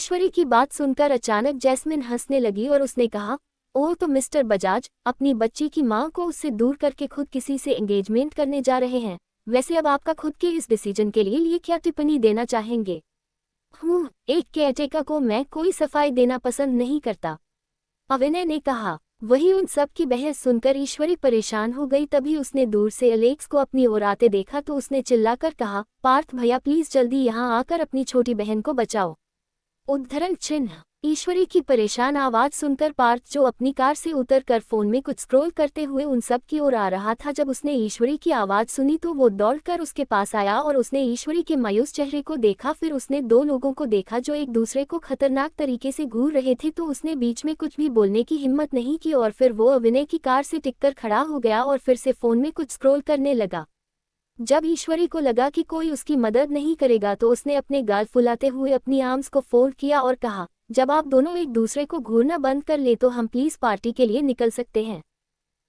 ईश्वरी की बात सुनकर अचानक जैस्मिन हंसने लगी और उसने कहा, ओह तो मिस्टर बजाज अपनी बच्ची की मां को उससे दूर करके खुद किसी से एंगेजमेंट करने जा रहे हैं। वैसे अब आपका खुद के इस डिसीजन के लिए क्या टिप्पणी देना चाहेंगे? एक केयरटेकर को मैं कोई सफाई देना पसंद नहीं करता, अविनय ने कहा। वही उन सब की बहस सुनकर ईश्वरी परेशान हो गई। तभी उसने दूर से एलेक्स को अपनी ओर आते देखा तो उसने चिल्लाकर कहा, पार्थ भैया प्लीज जल्दी यहाँ आकर अपनी छोटी बहन को बचाओ। उद्धरण चिन्ह। ईश्वरी की परेशान आवाज सुनकर पार्थ जो अपनी कार से उतरकर फोन में कुछ स्क्रॉल करते हुए उन सब की ओर आ रहा था, जब उसने ईश्वरी की आवाज सुनी तो वो दौड़कर उसके पास आया और उसने ईश्वरी के मायूस चेहरे को देखा। फिर उसने दो लोगों को देखा जो एक दूसरे को खतरनाक तरीके से घूर रहे थे, तो उसने बीच में कुछ भी बोलने की हिम्मत नहीं की और फिर वो अविनय की कार से टिककर खड़ा हो गया और फिर से फोन में कुछ स्क्रॉल करने लगा। जब ईश्वरी को लगा कि कोई उसकी मदद नहीं करेगा तो उसने अपने गाल फुलाते हुए अपनी आर्म्स को फोल्ड किया और कहा, जब आप दोनों एक दूसरे को घूरना बंद कर ले तो हम प्लीज पार्टी के लिए निकल सकते हैं।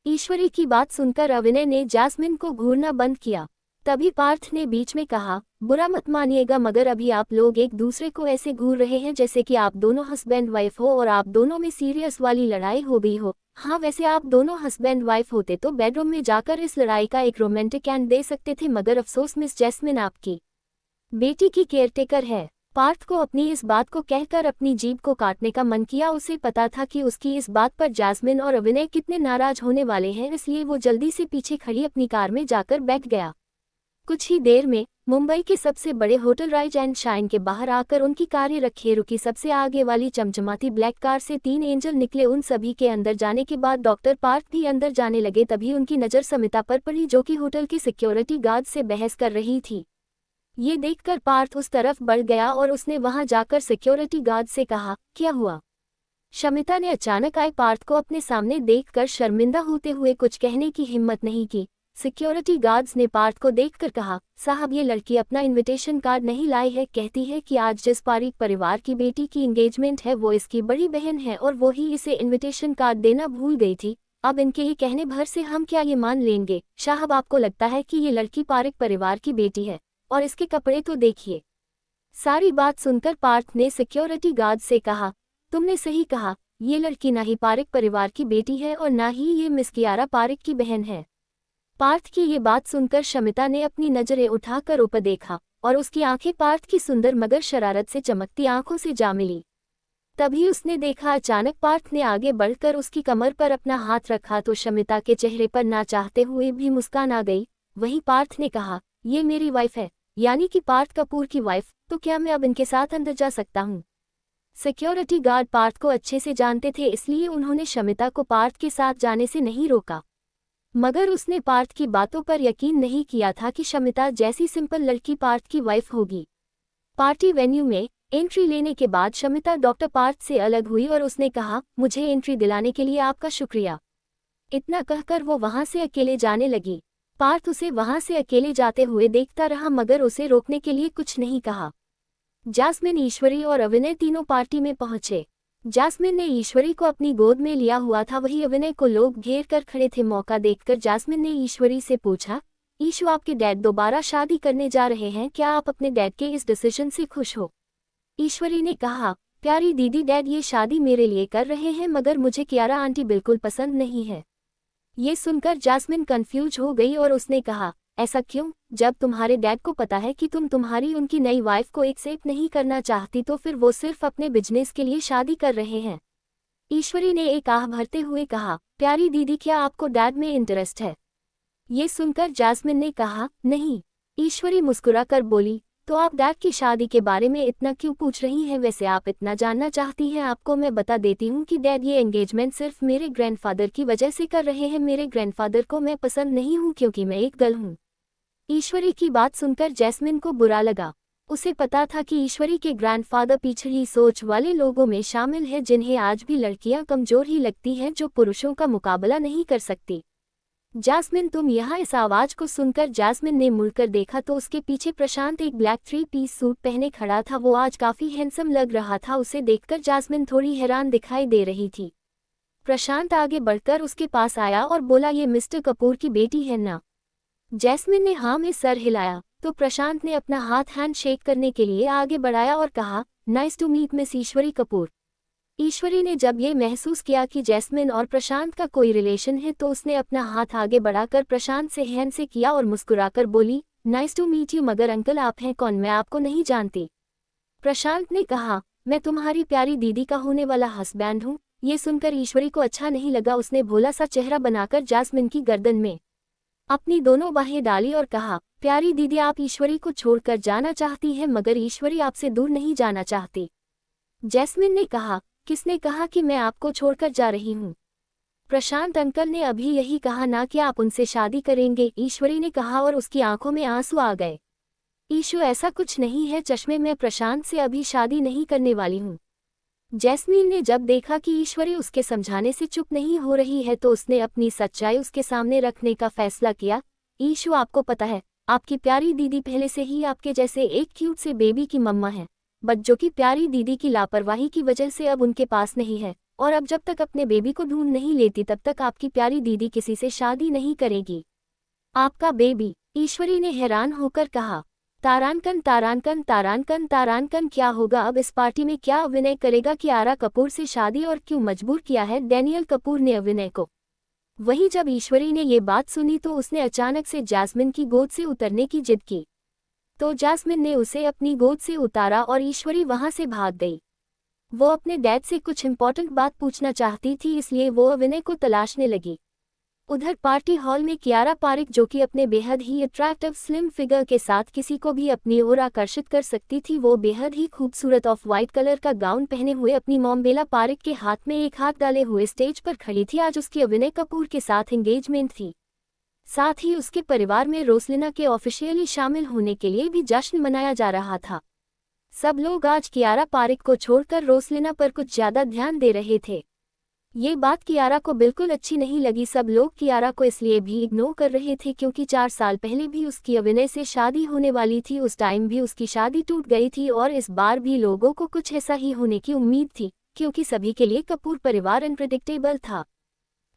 ईश्वरी की बात सुनकर अविनय ने जैस्मिन को घूरना बंद किया। तभी पार्थ ने बीच में कहा, बुरा मत मानिएगा मगर अभी आप लोग एक दूसरे को ऐसे घूर रहे हैं जैसे कि आप दोनों हस्बैंड वाइफ हो और आप दोनों में सीरियस वाली लड़ाई हो गई हो। हाँ, वैसे आप दोनों हस्बैंड वाइफ होते तो बेडरूम में जाकर इस लड़ाई का एक रोमांटिक एंड दे सकते थे, मगर अफसोस मिस जैस्मिन आपकी बेटी की केयरटेकर है। पार्थ को अपनी इस बात को कहकर अपनी जीभ को काटने का मन किया। उसे पता था कि उसकी इस बात पर जैस्मिन और अविनय कितने नाराज होने वाले हैं, इसलिए वो जल्दी से पीछे खड़ी अपनी कार में जाकर बैठ गया। कुछ ही देर में मुंबई के सबसे बड़े होटल राइज एंड शाइन के बाहर आकर उनकी कारें रखी रुकी। सबसे आगे वाली चमचमाती ब्लैक कार से 3 एंजल निकले। उन सभी के अंदर जाने के बाद डॉक्टर पार्थ भी अंदर जाने लगे। तभी उनकी नज़र समिता पर पड़ी जो कि होटल की सिक्योरिटी गार्ड से बहस कर रही थी। ये देखकर पार्थ उस तरफ बढ़ गया और उसने वहां जाकर सिक्योरिटी गार्ड से कहा, क्या हुआ? शमिता ने अचानक आए पार्थ को अपने सामने देखकर शर्मिंदा होते हुए कुछ कहने की हिम्मत नहीं की। सिक्योरिटी गार्ड्स ने पार्थ को देखकर कहा, साहब ये लड़की अपना इनविटेशन कार्ड नहीं लाई है। कहती है कि आज जिस पारिक परिवार की बेटी की एंगेजमेंट है वो इसकी बड़ी बहन है और वो ही इसे इनविटेशन कार्ड देना भूल गई थी। अब इनके ही कहने भर से हम क्या ये मान लेंगे? साहब आपको लगता है कि ये लड़की पारिक परिवार की बेटी है? और इसके कपड़े तो देखिए। सारी बात सुनकर पार्थ ने सिक्योरिटी गार्ड से कहा, तुमने सही कहा, ये लड़की ना ही पारिक परिवार की बेटी है और ना ही ये मिस कियारा पारिक की बहन है। पार्थ की ये बात सुनकर शमिता ने अपनी नजरें उठाकर ऊपर देखा और उसकी आंखें पार्थ की सुंदर मगर शरारत से चमकती आंखों से जा मिली। तभी उसने देखा अचानक पार्थ ने आगे बढ़कर उसकी कमर पर अपना हाथ रखा तो शमिता के चेहरे पर ना चाहते हुए भी मुस्कान आ गई। वहीं पार्थ ने कहा, ये मेरी वाइफ है, यानी कि पार्थ कपूर की वाइफ, तो क्या मैं अब इनके साथ अंदर जा सकता हूँ? सिक्योरिटी गार्ड पार्थ को अच्छे से जानते थे, इसलिए उन्होंने शमिता को पार्थ के साथ जाने से नहीं रोका, मगर उसने पार्थ की बातों पर यकीन नहीं किया था कि शमिता जैसी सिंपल लड़की पार्थ की वाइफ होगी। पार्टी वेन्यू में एंट्री लेने के बाद शमिता डॉक्टर पार्थ से अलग हुई और उसने कहा, मुझे एंट्री दिलाने के लिए आपका शुक्रिया। इतना कहकर वो वहां से अकेले जाने लगी। पार्थ उसे वहां से अकेले जाते हुए देखता रहा मगर उसे रोकने के लिए कुछ नहीं कहा। जैस्मिन, ईश्वरी और अविनय तीनों पार्टी में पहुंचे। जैस्मिन ने ईश्वरी को अपनी गोद में लिया हुआ था, वही अविनय को लोग घेर कर खड़े थे। मौका देखकर जैस्मिन ने ईश्वरी से पूछा, ईशु आपके डैड दोबारा शादी करने जा रहे हैं, क्या आप अपने डैड के इस डिसीजन से खुश हो? ईश्वरी ने कहा, प्यारी दीदी डैड ये शादी मेरे लिए कर रहे हैं मगर मुझे कियारा आंटी बिल्कुल पसंद नहीं है। ये सुनकर जैस्मिन कंफ्यूज हो गई और उसने कहा, ऐसा क्यों? जब तुम्हारे डैड को पता है कि तुम तुम्हारी उनकी नई वाइफ को एक्सेप्ट नहीं करना चाहती तो फिर वो सिर्फ अपने बिजनेस के लिए शादी कर रहे हैं। ईश्वरी ने एक आह भरते हुए कहा, प्यारी दीदी क्या आपको डैड में इंटरेस्ट है? ये सुनकर जैस्मिन ने कहा, नहीं। ईश्वरी मुस्कुरा कर बोली, तो आप डैड की शादी के बारे में इतना क्यों पूछ रही हैं? वैसे आप इतना जानना चाहती हैं, आपको मैं बता देती हूँ कि डैड ये एंगेजमेंट सिर्फ मेरे ग्रैंडफादर की वजह से कर रहे हैं। मेरे ग्रैंडफादर को मैं पसंद नहीं हूँ क्योंकि मैं एक गर्ल हूँ। ईश्वरी की बात सुनकर जैस्मिन को बुरा लगा। उसे पता था कि ईश्वरी के ग्रैंडफादर पिछड़ी सोच वाले लोगों में शामिल है जिन्हें आज भी लड़कियां कमजोर ही लगती हैं, जो पुरुषों का मुकाबला नहीं कर सकती। जैस्मिन तुम यहाँ? इस आवाज को सुनकर जैस्मिन ने मुड़कर देखा तो उसके पीछे प्रशांत एक ब्लैक 3-पीस सूट पहने खड़ा था। वो आज काफी हैंडसम लग रहा था। उसे देखकर जैस्मिन थोड़ी हैरान दिखाई दे रही थी। प्रशांत आगे बढ़कर उसके पास आया और बोला, ये मिस्टर कपूर की बेटी है ना? जैस्मिन ने हाँ में सर हिलाया तो प्रशांत ने अपना हाथ हैंड शेक करने के लिए आगे बढ़ाया और कहा, नाइस टू मीट मिस ईश्वरी कपूर। ईश्वरी ने जब ये महसूस किया कि जैस्मिन और प्रशांत का कोई रिलेशन है तो उसने अपना हाथ आगे बढ़ाकर प्रशांत से हैंड से किया और मुस्कुराकर बोली, नाइस टू मीट यू, मगर अंकल आप हैं कौन, मैं आपको नहीं जानती। प्रशांत ने कहा, मैं तुम्हारी प्यारी दीदी का होने वाला हस्बैंड हूँ। ये सुनकर ईश्वरी को अच्छा नहीं लगा। उसने भोला सा चेहरा बनाकर जैस्मिन की गर्दन में अपनी दोनों बाहें डाली और कहा, प्यारी दीदी आप ईश्वरी को छोड़कर जाना चाहती हैं मगर ईश्वरी आपसे दूर नहीं जाना चाहती। जैस्मिन ने कहा, किसने कहा कि मैं आपको छोड़कर जा रही हूँ? प्रशांत अंकल ने अभी यही कहा ना कि आप उनसे शादी करेंगे, ईश्वरी ने कहा और उसकी आंखों में आंसू आ गए। ईशु ऐसा कुछ नहीं है चश्मे, मैं प्रशांत से अभी शादी नहीं करने वाली हूँ। जैस्मीन ने जब देखा कि ईश्वरी उसके समझाने से चुप नहीं हो रही है तो उसने अपनी सच्चाई उसके सामने रखने का फैसला किया। ईशु आपको पता है, आपकी प्यारी दीदी पहले से ही आपके जैसे एक क्यूट से बेबी की मम्मा है। बच्चों की प्यारी दीदी की लापरवाही की वजह से अब उनके पास नहीं है और अब जब तक अपने बेबी को ढूंढ नहीं लेती तब तक आपकी प्यारी दीदी किसी से शादी नहीं करेगी। आपका बेबी? ईश्वरी ने हैरान होकर कहा। तारांकन तारांकन तारांकन तारांकन, क्या होगा अब इस पार्टी में? क्या अभिनय करेगा कियारा कपूर से शादी और क्यों मजबूर किया है डैनियल कपूर ने अभिनय को? वहीं जब ईश्वरी ने ये बात सुनी तो उसने अचानक से जैस्मिन की गोद से उतरने की जिद की तो जैस्मिन ने उसे अपनी गोद से उतारा और ईश्वरी वहां से भाग गई। वो अपने डैड से कुछ इंपॉर्टेंट बात पूछना चाहती थी इसलिए वो अभिनय को तलाशने लगी। उधर पार्टी हॉल में कियारा पारिक, जो कि अपने बेहद ही अट्रैक्टिव स्लिम फिगर के साथ किसी को भी अपनी ओर आकर्षित कर सकती थी, वो बेहद ही खूबसूरत ऑफ वाइट कलर का गाउन पहने हुए अपनी मॉम बेला पारिक के हाथ में एक हाथ डाले हुए स्टेज पर खड़ी थी। आज उसकी अभिनय कपूर के साथ एंगेजमेंट थी। साथ ही उसके परिवार में रोसलिना के ऑफिशियली शामिल होने के लिए भी जश्न मनाया जा रहा था। सब लोग आज कियारा पारिक को छोड़कर रोसलिना पर कुछ ज्यादा ध्यान दे रहे थे। ये बात कियारा को बिल्कुल अच्छी नहीं लगी। सब लोग कियारा को इसलिए भी इग्नोर कर रहे थे क्योंकि 4 साल पहले भी उसकी अभिनय से शादी होने वाली थी। उस टाइम भी उसकी शादी टूट गई थी और इस बार भी लोगों को कुछ ऐसा ही होने की उम्मीद थी क्योंकि सभी के लिए कपूर परिवार अनप्रेडिक्टेबल था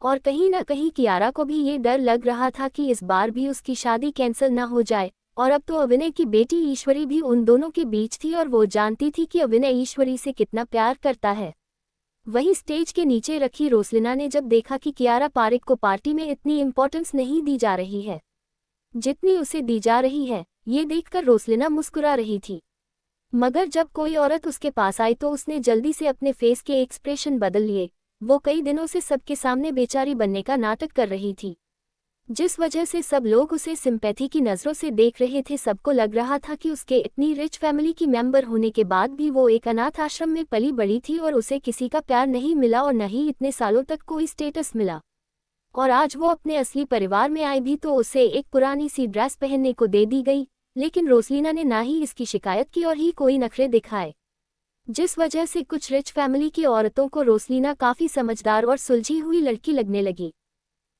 और कहीं ना कहीं कियारा को भी ये डर लग रहा था कि इस बार भी उसकी शादी कैंसिल ना हो जाए। और अब तो अभिनय की बेटी ईश्वरी भी उन दोनों के बीच थी और वो जानती थी कि अभिनय ईश्वरी से कितना प्यार करता है। वहीं स्टेज के नीचे रखी रोसलिना ने जब देखा कि कियारा पारिक को पार्टी में इतनी इम्पोर्टेंस नहीं दी जा रही है जितनी उसे दी जा रही है, ये देखकर रोसलिना मुस्कुरा रही थी। मगर जब कोई औरत उसके पास आई तो उसने जल्दी से अपने फेस के एक्सप्रेशन बदल लिए। वो कई दिनों से सबके सामने बेचारी बनने का नाटक कर रही थी, जिस वजह से सब लोग उसे सिंपैथी की नज़रों से देख रहे थे। सबको लग रहा था कि उसके इतनी रिच फैमिली की मेंबर होने के बाद भी वो एक अनाथ आश्रम में पली बड़ी थी और उसे किसी का प्यार नहीं मिला और न ही इतने सालों तक कोई स्टेटस मिला। और आज वो अपने असली परिवार में आई भी तो उसे एक पुरानी सी ड्रेस पहनने को दे दी गई। लेकिन रोसलिना ने ना ही इसकी शिकायत की और ही कोई नखरे दिखाए, जिस वजह से कुछ रिच फैमिली की औरतों को रोसलिना काफ़ी समझदार और सुलझी हुई लड़की लगने लगी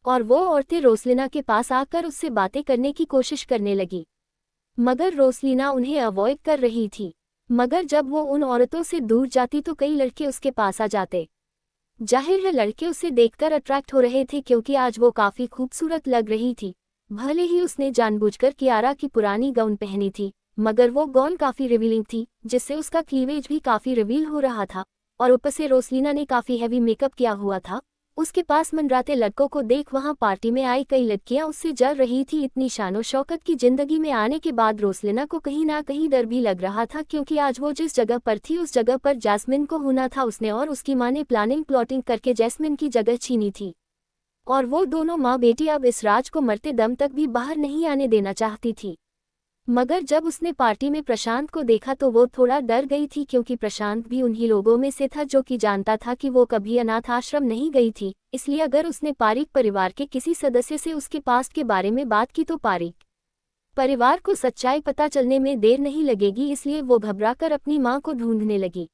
और वो औरतें रोसलिना के पास आकर उससे बातें करने की कोशिश करने लगी, मगर रोसलिना उन्हें अवॉइड कर रही थी। मगर जब वो उन औरतों से दूर जाती तो कई लड़के उसके पास आ जाते। जाहिर है लड़के उसे देखकर अट्रैक्ट हो रहे थे क्योंकि आज वो काफ़ी खूबसूरत लग रही थी। भले ही उसने जानबूझकर कियारा की पुरानी गाउन पहनी थी मगर वो गाउन काफ़ी रिवीलिंग थी जिससे उसका क्लीवेज भी काफ़ी रिवील हो रहा था और ऊपर से रोसलिना ने काफ़ी हैवी मेकअप किया हुआ था। उसके पास मंडराते लड़कों को देख वहां पार्टी में आई कई लड़कियां उससे जल रही थी। इतनी शानो शौकत की जिंदगी में आने के बाद रोसलिना को कहीं ना कहीं डर भी लग रहा था क्योंकि आज वो जिस जगह पर थी उस जगह पर जैस्मिन को होना था। उसने और उसकी माँ ने प्लॉटिंग करके जैस्मिन की जगह छीनी थी और वो दोनों माँ बेटी अब इस राज को मरते दम तक भी बाहर नहीं आने देना चाहती थी। मगर जब उसने पार्टी में प्रशांत को देखा तो वो थोड़ा डर गई थी क्योंकि प्रशांत भी उन्हीं लोगों में से था जो कि जानता था कि वो कभी अनाथ आश्रम नहीं गई थी। इसलिए अगर उसने पारिक परिवार के किसी सदस्य से उसके पास्ट के बारे में बात की तो पारिक परिवार को सच्चाई पता चलने में देर नहीं लगेगी। इसलिए वो घबराकर अपनी माँ को ढूंढने लगी।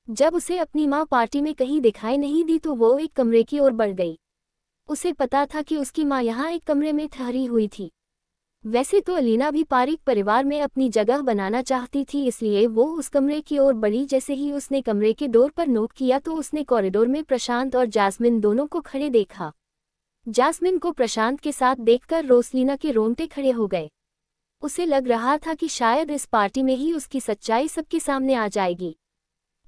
जब उसे अपनी माँ पार्टी में कहीं दिखाई नहीं दी तो वो एक कमरे की ओर बढ़ गई। उसे पता था कि उसकी माँ यहाँ एक कमरे में ठहरी हुई थी। वैसे तो अलीना भी पारिक परिवार में अपनी जगह बनाना चाहती थी, इसलिए वो उस कमरे की ओर बढ़ी। जैसे ही उसने कमरे के डोर पर नोक किया तो उसने कॉरिडोर में प्रशांत और जैस्मिन दोनों को खड़े देखा। जैस्मिन को प्रशांत के साथ देखकर रोसलिना के रोंगटे खड़े हो गए। उसे लग रहा था कि शायद इस पार्टी में ही उसकी सच्चाई सबके सामने आ जाएगी।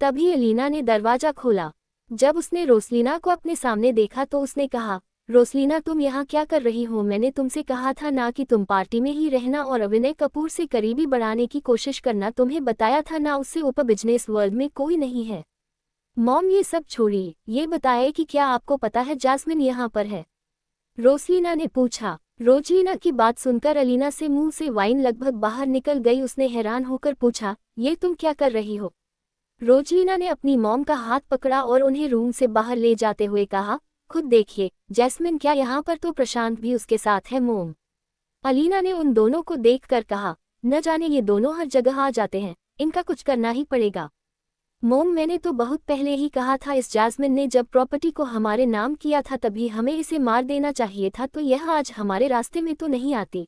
तभी अलीना ने दरवाजा खोला। जब उसने रोसलीना को अपने सामने देखा तो उसने कहा, रोसलीना तुम यहाँ क्या कर रही हो? मैंने तुमसे कहा था ना कि तुम पार्टी में ही रहना और अविनय कपूर से करीबी बढ़ाने की कोशिश करना। तुम्हें बताया था ना उससे ऊपर बिजनेस वर्ल्ड में कोई नहीं है। मॉम ये सब छोड़िए, ये बताए कि क्या आपको पता है जैस्मिन यहाँ पर है? रोसलीना ने पूछा। रोसलीना की बात सुनकर अलीना से मुंह से वाइन लगभग बाहर निकल गई। उसने हैरान होकर पूछा, ये तुम क्या कर रही हो? रोसलीना ने अपनी मॉम का हाथ पकड़ा और उन्हें रूम से बाहर ले जाते हुए कहा, खुद देखिए जैस्मिन क्या यहाँ पर तो प्रशांत भी उसके साथ है। मोम। अलीना ने उन दोनों को देखकर कहा, न जाने ये दोनों हर जगह आ जाते हैं, इनका कुछ करना ही पड़ेगा। मोम मैंने तो बहुत पहले ही कहा था, इस जैस्मिन ने जब प्रॉपर्टी को हमारे नाम किया था तभी हमें इसे मार देना चाहिए था, तो यह आज हमारे रास्ते में तो नहीं आती।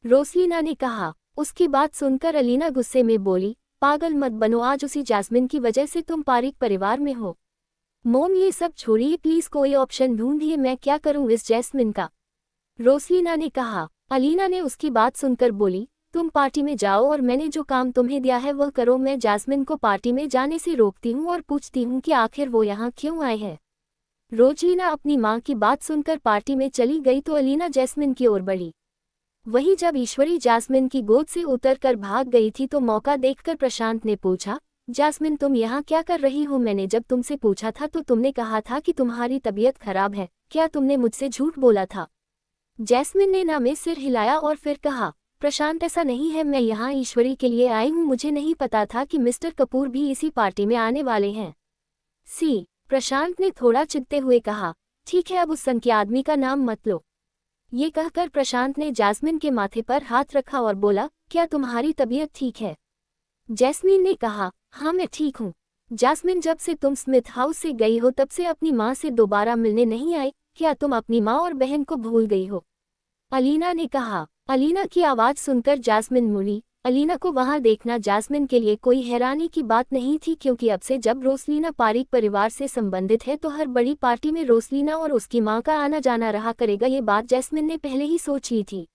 रोसलीना ने कहा। उसकी बात सुनकर अलीना गुस्से में बोली, पागल मत बनो, आज उसी जैस्मिन की वजह से तुम पारिक परिवार में हो। मोम ये सब छोड़िए प्लीज, कोई ऑप्शन ढूंढिए, मैं क्या करूं इस जैस्मिन का? रोसलीना ने कहा। अलीना ने उसकी बात सुनकर बोली, तुम पार्टी में जाओ और मैंने जो काम तुम्हें दिया है वह करो। मैं जैस्मिन को पार्टी में जाने से रोकती हूँ और पूछती हूँ कि आखिर वो यहाँ क्यों आए हैं। रोसलीना अपनी माँ की बात सुनकर पार्टी में चली गई तो अलीना जैस्मिन की ओर बढ़ी। वहीं जब ईश्वरी जैस्मिन की गोद से उतरकर भाग गई थी तो मौका देखकर प्रशांत ने पूछा, जैस्मिन तुम यहाँ क्या कर रही हो? मैंने जब तुमसे पूछा था तो तुमने कहा था कि तुम्हारी तबीयत खराब है, क्या तुमने मुझसे झूठ बोला था? जैस्मिन ने ना में सिर हिलाया और फिर कहा, प्रशांत ऐसा नहीं है, मैं यहाँ ईश्वरी के लिए आई हूँ, मुझे नहीं पता था कि मिस्टर कपूर भी इसी पार्टी में आने वाले हैं। प्रशांत ने थोड़ा चिढ़ते हुए कहा, ठीक है अब उस सन के आदमी का नाम मत लो। ये कहकर प्रशांत ने जैस्मिन के माथे पर हाथ रखा और बोला, क्या तुम्हारी तबीयत ठीक है? जैस्मिन ने कहा, हाँ मैं ठीक हूँ। जैस्मिन जब से तुम स्मिथ हाउस से गई हो तब से अपनी माँ से दोबारा मिलने नहीं आई, क्या तुम अपनी माँ और बहन को भूल गई हो? अलीना ने कहा। अलीना की आवाज़ सुनकर जैस्मिन मुड़ी। अलीना को वहां देखना जैस्मिन के लिए कोई हैरानी की बात नहीं थी, क्योंकि अब से जब रोसलीना पारिक परिवार से संबंधित है तो हर बड़ी पार्टी में रोसलीना और उसकी मां का आना जाना रहा करेगा। ये बात जैस्मिन ने पहले ही सोच ली थी।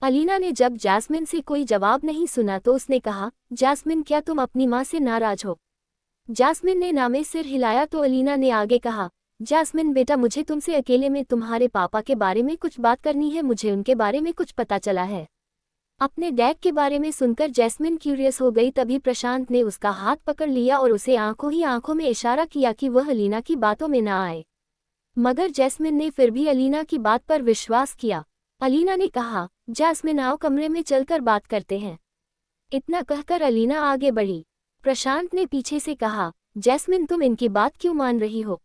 अलीना ने जब जैस्मिन से कोई जवाब नहीं सुना तो उसने कहा, जैस्मिन क्या तुम अपनी मां से नाराज हो? जैस्मिन ने ना में सिर हिलाया तो अलीना ने आगे कहा, जैस्मिन बेटा मुझे तुमसे अकेले में तुम्हारे पापा के बारे में कुछ बात करनी है, मुझे उनके बारे में कुछ पता चला है। अपने डैड के बारे में सुनकर जैस्मिन क्यूरियस हो गई। तभी प्रशांत ने उसका हाथ पकड़ लिया और उसे आंखों ही आंखों में इशारा किया कि वह अलीना की बातों में ना आए, मगर जैस्मिन ने फिर भी अलीना की बात पर विश्वास किया। अलीना ने कहा, जैस्मिन आओ कमरे में चलकर बात करते हैं। इतना कहकर अलीना आगे बढ़ी। प्रशांत ने पीछे से कहा, जैस्मिन तुम इनकी बात क्यों मान रही हो?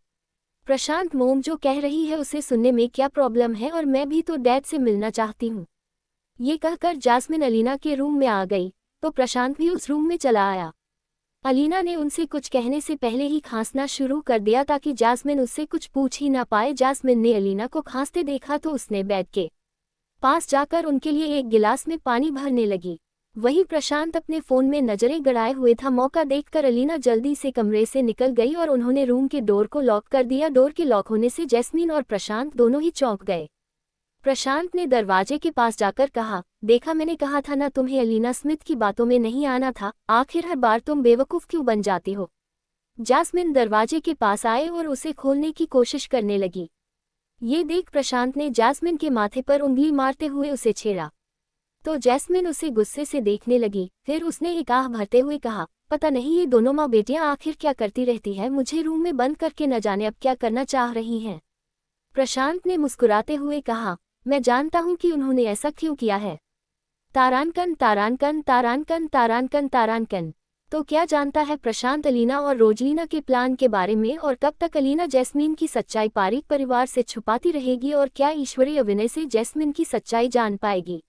प्रशांत मोम जो कह रही है उसे सुनने में क्या प्रॉब्लम है, और मैं भी तो डैड से मिलना चाहती हूँ। ये कहकर जैस्मिन अलीना के रूम में आ गई तो प्रशांत भी उस रूम में चला आया। अलीना ने उनसे कुछ कहने से पहले ही खांसना शुरू कर दिया ताकि जैस्मिन उससे कुछ पूछ ही ना पाए। जैस्मिन ने अलीना को खांसते देखा तो उसने बेड के पास जाकर उनके लिए एक गिलास में पानी भरने लगी। वहीं प्रशांत अपने फोन में नजरें गड़ाए हुए था। मौका देखकर अलीना जल्दी से कमरे से निकल गई और उन्होंने रूम के डोर को लॉक कर दिया। डोर के लॉक होने से जैस्मिन और प्रशांत दोनों ही चौंक गए। प्रशांत ने दरवाजे के पास जाकर कहा, देखा मैंने कहा था ना तुम्हें अलीना स्मिथ की बातों में नहीं आना था, आखिर हर बार तुम बेवकूफ़ क्यों बन जाती हो? जैस्मिन दरवाजे के पास आए और उसे खोलने की कोशिश करने लगी। ये देख प्रशांत ने जैस्मिन के माथे पर उंगली मारते हुए उसे छेड़ा तो जैस्मिन उसे गुस्से से देखने लगी। फिर उसने एक आह भरते हुए कहा, पता नहीं ये दोनों माँ बेटियां आखिर क्या करती रहती है, मुझे रूम में बंद करके न जाने अब क्या करना चाह रही हैं। प्रशांत ने मुस्कुराते हुए कहा, मैं जानता हूं कि उन्होंने ऐसा क्यों किया है। तारानकन तारानकन तारानकन तारानकन तारानकन। तो क्या जानता है प्रशांत अलीना और रोजलीना के प्लान के बारे में, और कब तक अलीना जैस्मिन की सच्चाई पारिक परिवार से छुपाती रहेगी, और क्या ईश्वरी अभिनय से जैस्मिन की सच्चाई जान पाएगी?